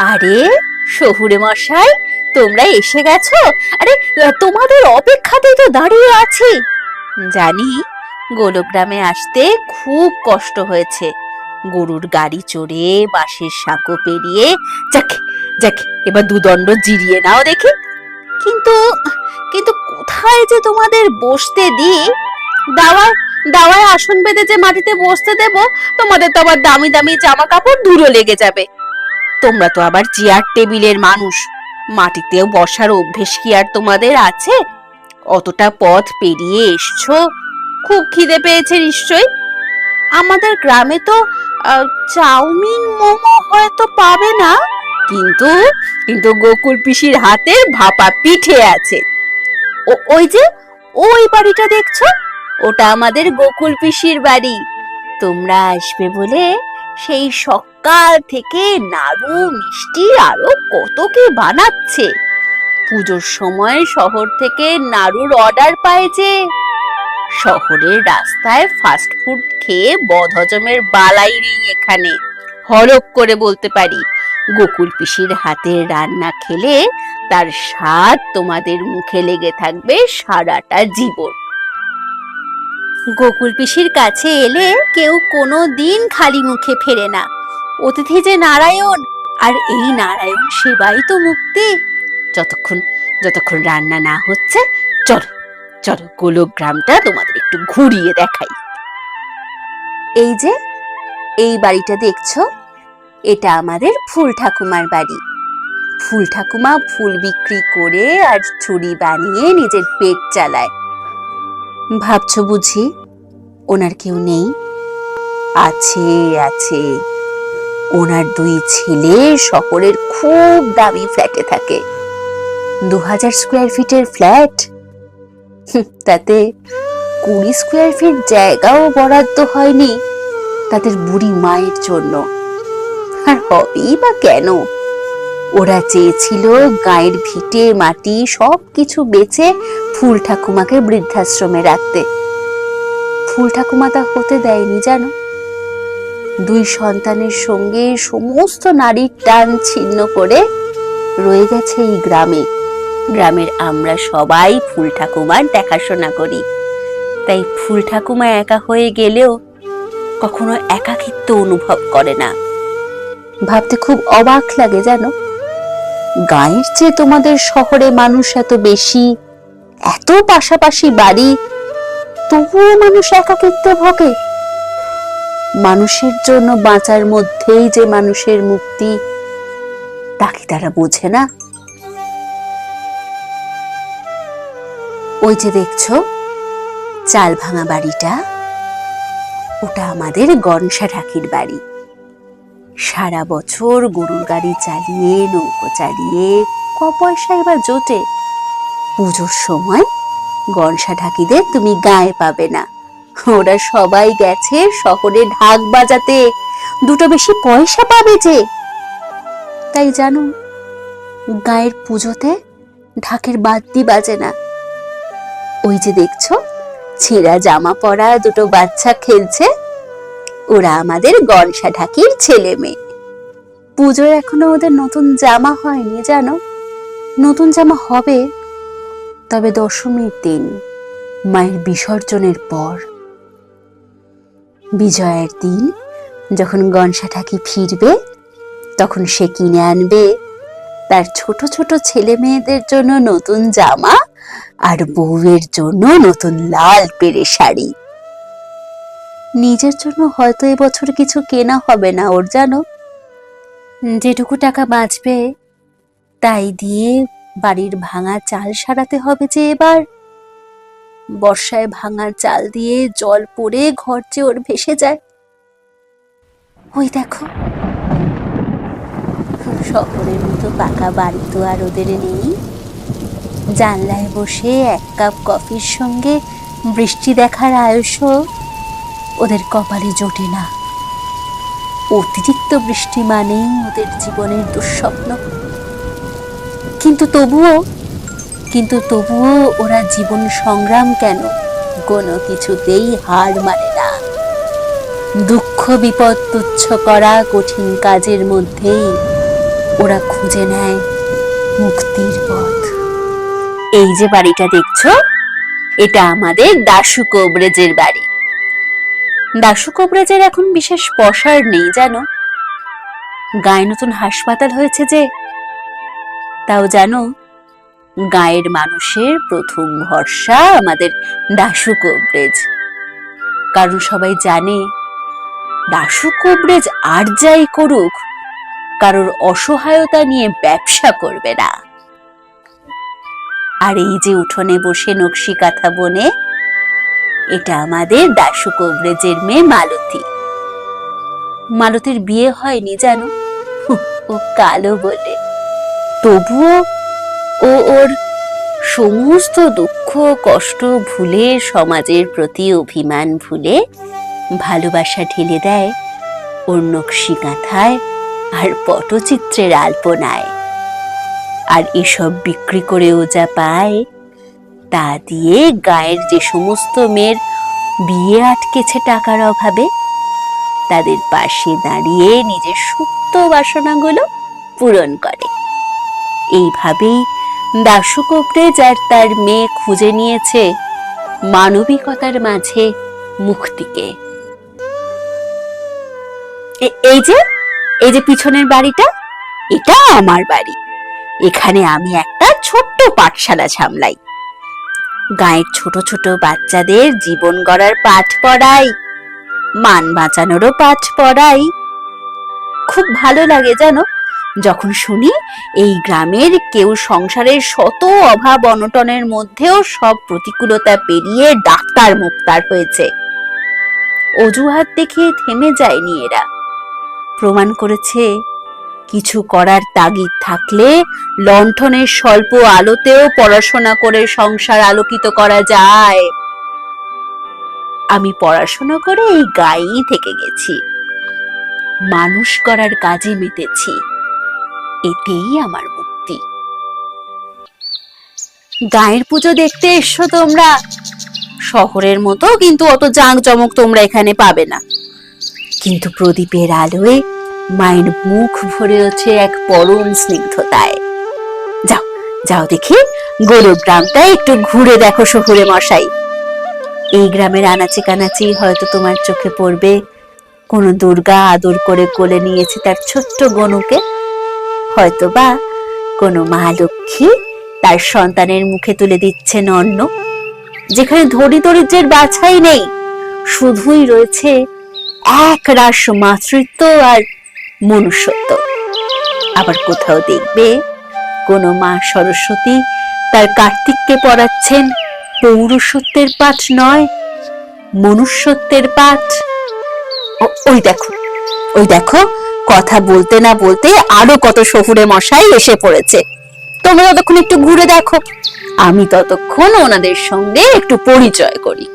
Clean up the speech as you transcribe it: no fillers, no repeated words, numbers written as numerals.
আরে শহুরে মশাই, তোমরা এসে গেছো? আরে তোমাদের অপেক্ষাতেই তো দাঁড়িয়ে আছি। জানি গোলগ্রামে আসতে খুব কষ্ট হয়েছে, গরুর গাড়ি চড়ে বাঁশের সাঁকো পেরিয়ে। যাকে যাকে, এবার দুদণ্ড জিরিয়ে নাও দেখি। কিন্তু কিন্তু কোথায় যে তোমাদের বসতে দিই? দাওয়ায় দাওয়ায় আসন বেঁধে যে মাটিতে বসতে দেব, তোমাদের তো আবার দামি দামি জামা কাপড় ধুলো লেগে যাবে। তোমরা তো আবার চেয়ার টেবিলের মানুষ, মাটিতেও বসার অভ্যেস কি আর তোমাদের আছে? অতটা পথ পেরিয়ে এসছো, খুব খিদে পেয়েছে নিশ্চয়ই। আমাদের গ্রামে তো চাউমিন মোমো হয়তো পাবে না, কিন্তু কিন্তু গোকুল পিসির হাতের ভাপা পিঠে আছে। ওই যে ওই বাড়িটা দেখছো, ওটা আমাদের গোকুল পিসির বাড়ি। তোমরা আসবে বলে সেই সকাল থেকে নাড়ু মিষ্টি আরো কত কি বানাচ্ছে। পুজোর সময় শহর থেকে নাড়ুর অর্ডার পায় যে। শহরের রাস্তায় ফাস্ট ফুড খেয়ে বদহজমের বালাই নেই এখানে। হলক করে বলতে পারি, গোকুল পিসির হাতের রান্না খেলে তার স্বাদ তোমাদের মুখে লেগে থাকবে সারাটা জীবন। গোকুল পিসির কাছে এলে কেউ কোনো দিন খালি মুখে ফেরে না। অতিথি যে নারায়ণ, আর এই নারায়ণ সেবাই তো মুক্তি। যতক্ষণ যতক্ষণ রান্না না হচ্ছে, চলো চলো গোলগ্রামটা তোমাদের একটু ঘুরিয়ে দেখাই। এই যে এই বাড়িটা দেখছো, এটা আমাদের ফুল ঠাকুমার বাড়ি। ফুল ঠাকুমা ফুল বিক্রি করে আর চুড়ি বানিয়ে নিজের পেট চালায়। ভাবছো বুঝি ওনার কেউ নেই? আছে আছে, ওনার দুই ছেলে শহরের খুব দামি ফ্ল্যাটে থাকে। 2000 স্কোয়ার ফিটের ফ্ল্যাট, তাতে 20 স্কোয়ার ফিট জায়গাও বরাদ্দ হয়নি তাদের বুড়ি মায়ের জন্য। আর হবেই বা কেন? ওরা চেয়েছিল গায়ের ভিটে মাটি সবকিছু বেচে ফুল ঠাকুমাকে বৃদ্ধাশ্রমে রাখতে। ফুল ঠাকুমা তা হতে দেয়নি জানো। 2 সন্তানের সঙ্গে সমস্ত নারীর টান ছিন্ন করে রয়ে গেছে এই গ্রামে। গ্রামের আমরা সবাই ফুল ঠাকুমার দেখাশোনা করি, তাই ফুল ঠাকুমা একা হয়ে গেলেও কখনো একাকিত্ব অনুভব করে না। ভাবতে খুব অবাক লাগে জানো, গাঁয়ের চেয়ে তোমাদের শহরে মানুষ এত বেশি, এত পাশাপাশি বাড়ি, তবুও মানুষ একাকিত্বে ভোগে। মানুষের জন্য বাঁচার মধ্যেই যে মানুষের মুক্তি, তা কি তারা বোঝে না? ওই যে দেখছো চাল ভাঙা বাড়িটা, ওটা আমাদের গনসা ঠাকির বাড়ি। সারা বছর গরুর গাড়ি চালিয়ে নৌকো চালিয়ে ক পয়সা এবার জোটে। পুজোর সময় গনসা ঠাকিদের তুমি গায়ে পাবে না, ওরা সবাই গেছে শহরে ঢাক বাজাতে, দুটো বেশি পয়সা পাবে যে। তাই জানো, গায়ের পুজোতে ঢাকের বাদ্যি বাজে না। ওই যে দেখছো ছেঁড়া জামা পরা দুটো বাচ্চা খেলছে, ওরা আমাদের গনসা ঢাকির ছেলে মেয়ে। পুজোয় এখনো ওদের নতুন জামা হয়নি জানো। নতুন জামা হবে তবে দশমীর দিন, মায়ের বিসর্জনের পর। বিজয়ের দিন যখন গনসা ঠাকি ফিরবে, তখন সে কিনে আনবে তার ছোট ছোট ছেলে মেয়েদের জন্য নতুন জামা, আর বউয়ের জন্য নতুন লাল পেরে শাড়ি। নিজের জন্য হয়তো এবছর কিছু কেনা হবে না ওর জানো। যেটুকু টাকা বাঁচবে তাই দিয়ে বাড়ির ভাঙা চাল সারাতে হবে যে এবার। বর্ষায় ভাঙা চাল দিয়ে জল পড়ে ঘর যে ওর ভেসে যায়। ওই দেখো, শহরের মতো পাকা বাড়ি তো আর ওদের নেই। জানলায় বসে 1 কাপ কফির সঙ্গে বৃষ্টি দেখার আয়ুষও ওদের কপালে জোটে না। অতিরিক্ত বৃষ্টি মানেই ওদের জীবনের দুঃস্বপ্ন। কিন্তু তবুও ওরা জীবন সংগ্রাম কেন, কোনো কিছুতেই হার মানে না। দুঃখ বিপদ তুচ্ছ করা কঠিন কাজের মধ্যেই ওরা খুঁজে নেয় মুক্তির পথ। এই যে বাড়িটা দেখছো, এটা আমাদের দাশু কবরেজের বাড়ি। দাশু কবরেজের এখন বিশেষ পসার নেই জানো, গায়ে নতুন হাসপাতাল হয়েছে যে। তাও জানো, গায়ের মানুষের প্রথম ভরসা আমাদের দাশু কবরেজ। কারণ সবাই জানে দাশু কবরেজ আর যাই করুক, কারোর অসহায়তা নিয়ে ব্যবসা করবে না। আর এই যে উঠোনে বসে নকশি কাঁথা বনে, এটা আমাদের দাশু কবরেজের মেয়ে মালতী। মালতীর বিয়ে হয়নি জানো, ও কালো বলে। তবুও ও ওর সমস্ত দুঃখ কষ্ট ভুলে, সমাজের প্রতি অভিমান ভুলে ভালোবাসা ঢেলে দেয় ওর নকশি কাঁথায় আর পটচিত্রের আলপনায়। আর এসব বিক্রি করে ও যা পায়, তা দিয়ে গায়ের যে সমস্ত মেয়ের বিয়ে আটকেছে টাকার অভাবে, তাদের পাশে দাঁড়িয়ে নিজের সুপ্ত বাসনাগুলো পূরণ করে। এইভাবেই দাশু কবরেজ আর তার মেয়ে খুঁজে নিয়েছে মানবিকতার মাঝে মুক্তিকে। এই যে পিছনের বাড়িটা, এটা আমার বাড়ি। এখানে আমি একটা ছোট্ট পাঠশালা সামলাই। গায়ের ছোট ছোট বাচ্চাদের জীবন গড়ার পাঠ পড়াই, মান বাঁচানোরও পাঠ পড়াই। খুব ভালো লাগে জানো যখন শুনি এই গ্রামের কেউ সংসারের শত অভাব অনটনের মধ্যেও সব প্রতিকূলতা পেরিয়ে ডাক্তার মুক্তার হয়েছে। অজুহাত দেখে থেমে যায়নি এরা, প্রমাণ করেছে কিছু করার তাগিদ থাকলে লণ্ঠনের স্বল্প আলোতেও পড়াশোনা করে সংসার আলোকিত করা যায়। আমি পড়াশোনা করে এই গাঁয়েই থেকে গেছি, মানুষ করার কাজে মেতেছি। এতেই আমার মুক্তি। গায়ের পুজো দেখতে এসো তোমরা। শহরের মতো কিন্তু অত জাঁকজমক তোমরা এখানে পাবে না, কিন্তু প্রদীপের আলোয় মায়ের মুখ ভরে ওঠে এক পরম স্নিগ্ধতায়। যাও যাও দেখি গোলক গ্রামটা একটু ঘুরে দেখো শহুরে মশাই। এই গ্রামের আনাচে কানাচে হয়তো তোমার চোখে পড়বে কোনো দুর্গা আদর করে কোলে নিয়েছে তার ছোট্ট গনুকে, হয়তো বা কোনো মা লক্ষ্মী তার সন্তানের মুখে তুলে দিচ্ছেন অন্ন। যেখানে ধনী দরিদ্রের বাছাই নেই, শুধুই রয়েছে এক রাস মাতৃত্ব আর মনুষ্যত্ব। আবার কোথাও দেখবে কোনো মা সরস্বতী তার কার্তিককে পড়াচ্ছেন পৌরসত্বের পাঠ নয়, মনুষ্যত্বের পাঠ। ওই দেখো কথা বলতে না বলতে আরো কত শহুরে মশাই এসে পড়েছে। তোমরা ততক্ষণ একটু ঘুরে দেখো, আমি ততক্ষণ ওনাদের সঙ্গে একটু পরিচয় করি।